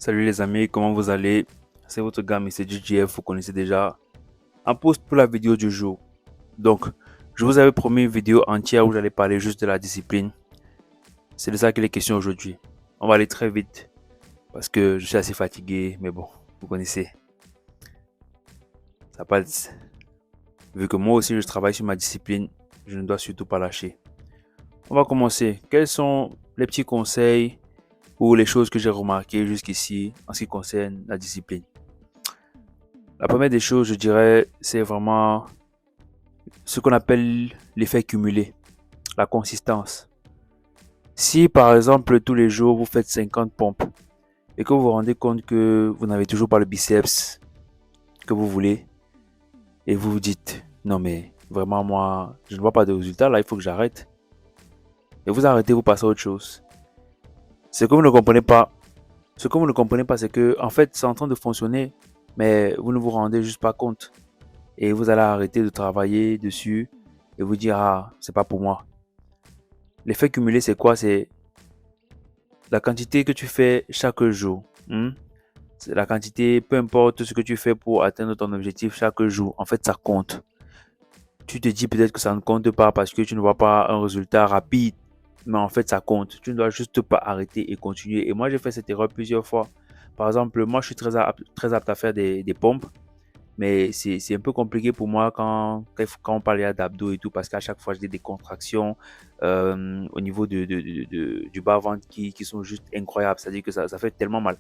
Salut les amis, comment vous allez? C'est votre gars, c'est GGF, vous connaissez déjà. En poste pour la vidéo du jour. Donc, je vous avais promis une vidéo entière où j'allais parler juste de la discipline. C'est de ça qu'il est question aujourd'hui. On va aller très vite parce que je suis assez fatigué, mais bon, vous connaissez. Ça passe. Vu que moi aussi je travaille sur ma discipline, je ne dois surtout pas lâcher. On va commencer. Quels sont les petits conseils ou les choses que j'ai remarquées jusqu'ici en ce qui concerne la discipline? La première des choses, je dirais, c'est vraiment ce qu'on appelle l'effet cumulé, la consistance. Si par exemple tous les jours vous faites 50 pompes et que vous vous rendez compte que vous n'avez toujours pas le biceps que vous voulez et vous vous dites non mais vraiment moi je ne vois pas de résultat là, il faut que j'arrête, et vous arrêtez, vous passez à autre chose. Ce que vous ne comprenez pas, ce que vous ne comprenez pas, c'est que en fait c'est en train de fonctionner, mais vous ne vous rendez juste pas compte et vous allez arrêter de travailler dessus et vous dire ah c'est pas pour moi. L'effet cumulé, c'est quoi? C'est la quantité que tu fais chaque jour. C'est la quantité, peu importe ce que tu fais pour atteindre ton objectif chaque jour. En fait, ça compte. Tu te dis peut-être que ça ne compte pas parce que tu ne vois pas un résultat rapide. Mais en fait, ça compte. Tu ne dois juste pas arrêter et continuer. Et moi, j'ai fait cette erreur plusieurs fois. Par exemple, moi, je suis très apte à faire des pompes. Mais c'est un peu compliqué pour moi quand on parle d'abdos et tout, parce qu'à chaque fois, j'ai des contractions au niveau du bas-ventre qui sont juste incroyables. C'est-à-dire que ça fait tellement mal.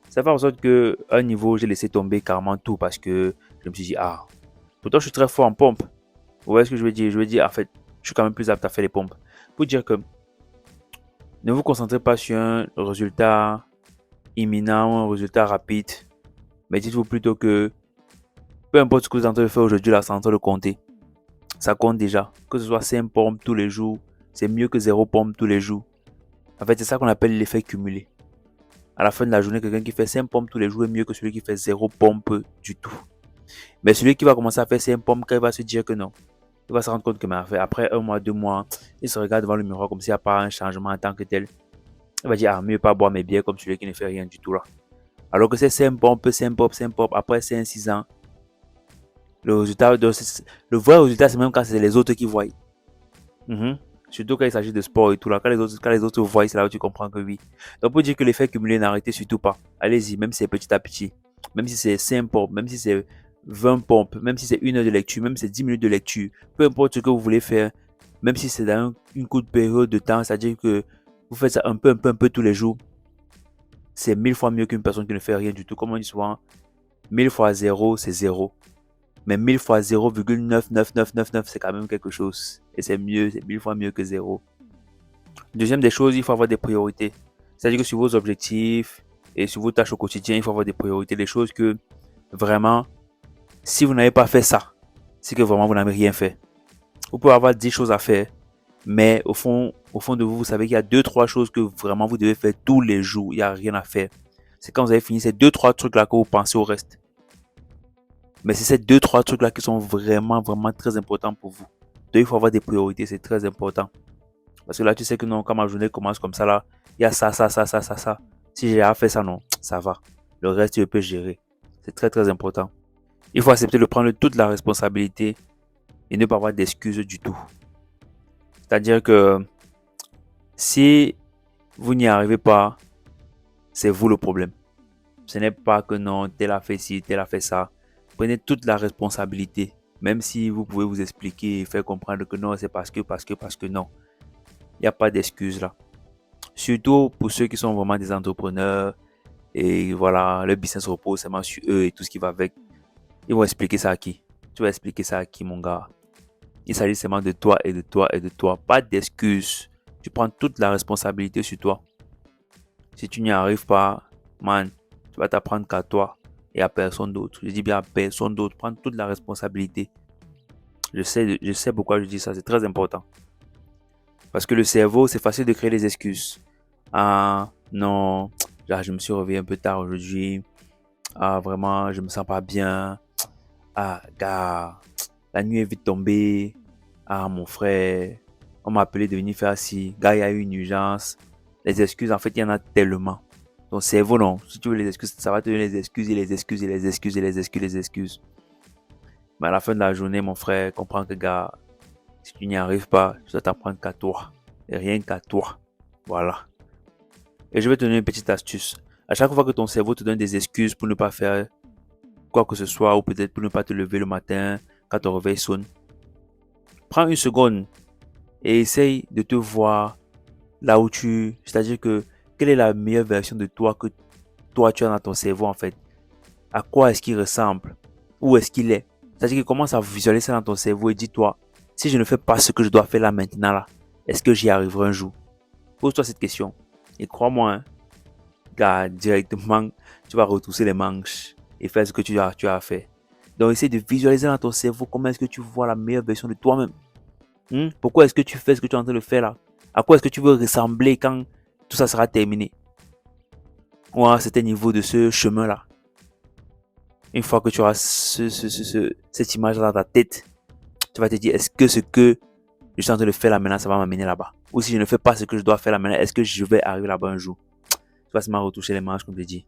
Ça fait en sorte qu'à un niveau, j'ai laissé tomber carrément tout parce que je me suis dit, ah, pourtant, je suis très fort en pompe. Vous voyez ce que je veux dire? Je veux dire, en fait, je suis quand même plus apte à faire les pompes. Pour dire que ne vous concentrez pas sur un résultat imminent ou un résultat rapide, mais dites-vous plutôt que peu importe ce que vous êtes en train de faire aujourd'hui, là, c'est en train de compter. Ça compte déjà. Que ce soit 5 pompes tous les jours, c'est mieux que 0 pompes tous les jours. En fait, c'est ça qu'on appelle l'effet cumulé. À la fin de la journée, quelqu'un qui fait 5 pompes tous les jours est mieux que celui qui fait 0 pompes du tout. Mais celui qui va commencer à faire 5 pompes, quand il va se dire que non, il va se rendre compte que après un mois, 2 mois, il se regarde devant le miroir comme s'il n'y a pas un changement en tant que tel. Il va dire, ah, mieux pas boire mes bières comme celui qui ne fait rien du tout là. Alors que c'est 5 pompes, 5 pompes, 5 pompes, après 5, 6 ans, le vrai résultat, c'est même quand c'est les autres qui voient. Mhm. Surtout quand il s'agit de sport et tout là. Quand les autres voient, c'est là où tu comprends que oui. Donc pour dire que l'effet cumulé, n'arrêtez surtout pas. Allez-y, même si c'est petit à petit. Même si c'est 5 pompes, même si c'est 20 pompes, même si c'est 1 heure de lecture, même si c'est 10 minutes de lecture. Peu importe ce que vous voulez faire, même si c'est dans une courte période de temps, c'est-à-dire que vous faites ça un peu tous les jours. C'est 1000 fois mieux qu'une personne qui ne fait rien du tout. Comme on dit souvent, 1000 fois 0, c'est 0. Mais 1000 fois 0,99999, c'est quand même quelque chose. Et c'est mieux, c'est 1000 fois mieux que 0. Deuxième des choses, il faut avoir des priorités. C'est-à-dire que sur vos objectifs et sur vos tâches au quotidien, il faut avoir des priorités. Des choses que vraiment, si vous n'avez pas fait ça, c'est que vraiment vous n'avez rien fait. Vous pouvez avoir 10 choses à faire, mais au fond de vous, vous savez qu'il y a 2, 3 choses que vraiment vous devez faire tous les jours. Il n'y a rien à faire. C'est quand vous avez fini ces 2, 3 trucs-là que vous pensez au reste. Mais c'est ces 2, 3 trucs-là qui sont vraiment, vraiment très importants pour vous. Donc, il faut avoir des priorités, c'est très important. Parce que là, tu sais que non, quand ma journée commence comme ça, là, il y a ça, ça, ça, ça, ça, ça. Si j'ai à faire ça, non, ça va. Le reste, je peux gérer. C'est très, très important. Il faut accepter de prendre toute la responsabilité et ne pas avoir d'excuses du tout. C'est-à-dire que si vous n'y arrivez pas, c'est vous le problème. Ce n'est pas que non, tel a fait ci, tel a fait ça. Prenez toute la responsabilité. Même si vous pouvez vous expliquer et faire comprendre que non, c'est parce que non. Il n'y a pas d'excuse là. Surtout pour ceux qui sont vraiment des entrepreneurs et voilà, le business repose seulement sur eux et tout ce qui va avec. Ils vont expliquer ça à qui? Tu vas expliquer ça à qui, mon gars? Il s'agit seulement de toi et de toi et de toi. Pas d'excuses. Tu prends toute la responsabilité sur toi. Si tu n'y arrives pas, man, tu vas t'apprendre qu'à toi et à personne d'autre. Je dis bien à personne d'autre. Prends toute la responsabilité. Je sais pourquoi je dis ça. C'est très important. Parce que le cerveau, c'est facile de créer des excuses. Ah, non, là, je me suis réveillé un peu tard aujourd'hui. Ah, vraiment, je me sens pas bien. Ah, gars, la nuit est vite tombée. Ah, mon frère, on m'a appelé de venir faire ci. Gars, il y a eu une urgence. Les excuses, en fait, il y en a tellement. Ton cerveau, non. Si tu veux les excuses, ça va te donner les excuses et les excuses et les excuses et les excuses et les excuses. Mais à la fin de la journée, mon frère, comprends que, gars, si tu n'y arrives pas, tu dois t'apprendre qu'à toi. Et rien qu'à toi. Voilà. Et je vais te donner une petite astuce. À chaque fois que ton cerveau te donne des excuses pour ne pas faire quoi que ce soit, ou peut-être pour ne pas te lever le matin quand ton réveil sonne, prends une seconde et essaye de te voir là où c'est-à-dire que, quelle est la meilleure version de toi que toi tu as dans ton cerveau en fait? À quoi est-ce qu'il ressemble? Où est-ce qu'il est? C'est-à-dire que commence à visualiser ça dans ton cerveau et dis-toi, si je ne fais pas ce que je dois faire là maintenant là, est-ce que j'y arriverai un jour? Pose-toi cette question. Et crois-moi, hein, gars, directement, tu vas retrousser les manches et faire ce que tu as fait. Donc, essaie de visualiser dans ton cerveau comment est-ce que tu vois la meilleure version de toi-même. Pourquoi est-ce que tu fais ce que tu es en train de faire là? À quoi est-ce que tu veux ressembler quand tout ça sera terminé? Ou à un certain niveau de ce chemin-là. Une fois que tu auras cette image dans ta tête, tu vas te dire, est-ce que ce que je suis en train de faire là maintenant, ça va m'amener là-bas? Ou si je ne fais pas ce que je dois faire là maintenant, est-ce que je vais arriver là-bas un jour? Tu vas seulement retoucher les manches, comme je dis.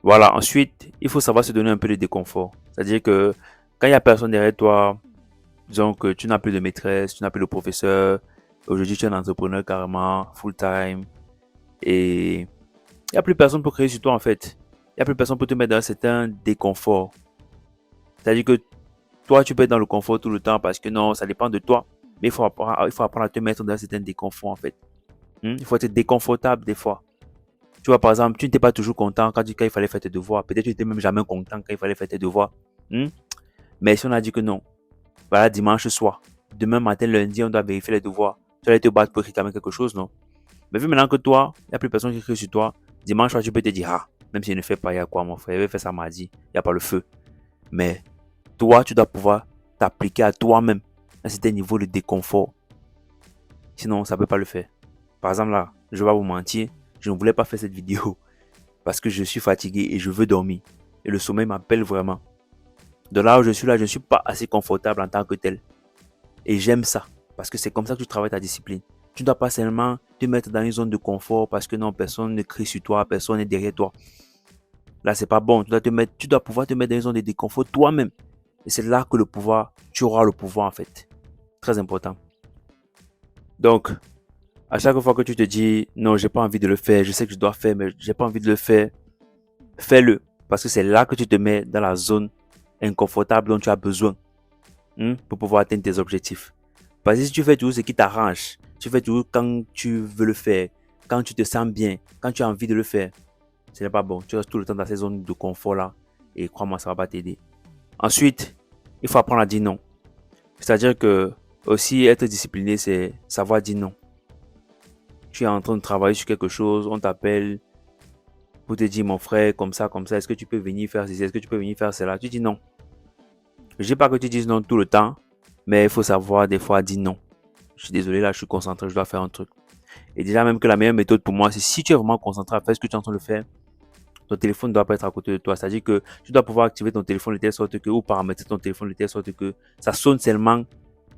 Voilà, ensuite, il faut savoir se donner un peu de déconfort. C'est-à-dire que quand il n'y a personne derrière toi, disons que tu n'as plus de maîtresse, tu n'as plus de professeur, aujourd'hui tu es un entrepreneur carrément, full-time, et il n'y a plus personne pour créer sur toi en fait. Il n'y a plus personne pour te mettre dans un certain déconfort. C'est-à-dire que toi, tu peux être dans le confort tout le temps parce que non, ça dépend de toi. Mais il faut apprendre à te mettre dans un certain déconfort en fait. Il faut être déconfortable des fois. Tu vois, par exemple, tu n'étais pas toujours content quand il fallait faire tes devoirs. Peut-être tu n'étais même jamais content quand il fallait faire tes devoirs. Mais si on a dit que non, voilà, dimanche soir, demain matin, lundi, on doit vérifier les devoirs. Tu allais te battre pour réclamer quelque chose, non? Mais vu maintenant que toi, il n'y a plus personne qui crie sur toi, dimanche soir, tu peux te dire, ah, même si je ne fais pas, il y a quoi, mon frère? Je vais faire ça mardi, il n'y a pas le feu. Mais toi, tu dois pouvoir t'appliquer à toi-même un certain niveau de déconfort. Sinon, ça ne peut pas le faire. Par exemple, là, je vais pas vous mentir, je ne voulais pas faire cette vidéo parce que je suis fatigué et je veux dormir. Et le sommeil m'appelle vraiment. De là où je suis là, je ne suis pas assez confortable en tant que tel. Et j'aime ça parce que c'est comme ça que tu travailles ta discipline. Tu ne dois pas seulement te mettre dans une zone de confort parce que non, personne ne crie sur toi, personne n'est derrière toi. Là, c'est pas bon. Tu dois pouvoir te mettre dans une zone de déconfort toi-même. Et c'est là que tu auras le pouvoir en fait. Très important. Donc, à chaque fois que tu te dis, non, j'ai pas envie de le faire, je sais que je dois faire, mais j'ai pas envie de le faire, fais-le. Parce que c'est là que tu te mets dans la zone inconfortable dont tu as besoin pour pouvoir atteindre tes objectifs. Parce que si tu fais toujours ce qui t'arrange, tu fais toujours quand tu veux le faire, quand tu te sens bien, quand tu as envie de le faire, ce n'est pas bon. Tu restes tout le temps dans ces zones de confort là et crois-moi, ça va pas t'aider. Ensuite, il faut apprendre à dire non. C'est-à-dire que aussi être discipliné, c'est savoir dire non. Tu es en train de travailler sur quelque chose, on t'appelle pour te dire mon frère, comme ça, est-ce que tu peux venir faire ceci, est-ce que tu peux venir faire cela? Tu dis non. Je dis pas que tu dises non tout le temps, mais il faut savoir des fois dire non. Je suis désolé, là, je suis concentré, je dois faire un truc. Et déjà, même que la meilleure méthode pour moi, c'est si tu es vraiment concentré à faire ce que tu es en train de faire, ton téléphone ne doit pas être à côté de toi. C'est-à-dire que tu dois pouvoir activer ton téléphone de telle sorte que, ou paramétrer ton téléphone de telle sorte que ça sonne seulement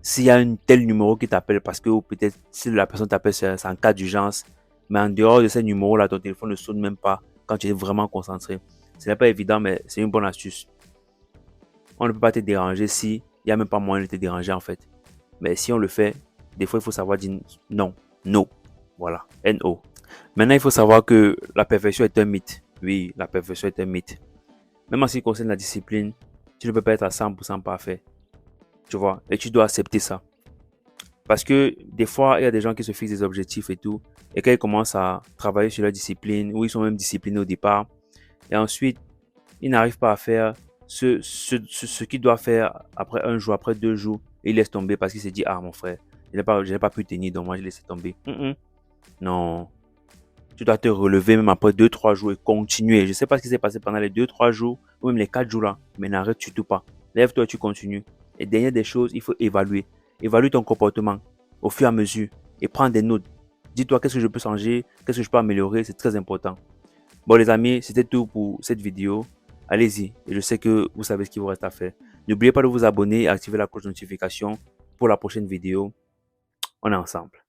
s'il y a un tel numéro qui t'appelle parce que peut-être si la personne t'appelle, c'est en cas d'urgence. Mais en dehors de ces numéros-là, ton téléphone ne sonne même pas quand tu es vraiment concentré. Ce n'est pas évident, mais c'est une bonne astuce. On ne peut pas te déranger si il n'y a même pas moyen de te déranger en fait. Mais si on le fait, des fois, il faut savoir dire non. No. Voilà. N-O. Maintenant, il faut savoir que la perfection est un mythe. Oui, la perfection est un mythe. Même en ce qui concerne la discipline, tu ne peux pas être à 100% parfait. Tu vois, et tu dois accepter ça. Parce que des fois, il y a des gens qui se fixent des objectifs et tout, et quand ils commencent à travailler sur leur discipline, ou ils sont même disciplinés au départ, et ensuite, ils n'arrivent pas à faire ce qu'ils doivent faire après un jour, après 2 jours, et ils laissent tomber parce qu'ils se disent, ah mon frère, je n'ai pas pu tenir, donc moi je laisse tomber. Non, tu dois te relever même après 2, 3 jours et continuer. Je ne sais pas ce qui s'est passé pendant les 2, 3 jours, ou même les 4 jours là, mais n'arrête surtout pas. Lève-toi et tu continues. Et dernière des choses, il faut évaluer. Évalue ton comportement au fur et à mesure et prends des notes. Dis-toi qu'est-ce que je peux changer, qu'est-ce que je peux améliorer, c'est très important. Bon les amis, c'était tout pour cette vidéo. Allez-y, et je sais que vous savez ce qu'il vous reste à faire. N'oubliez pas de vous abonner et activer la cloche de notification pour la prochaine vidéo. On est ensemble.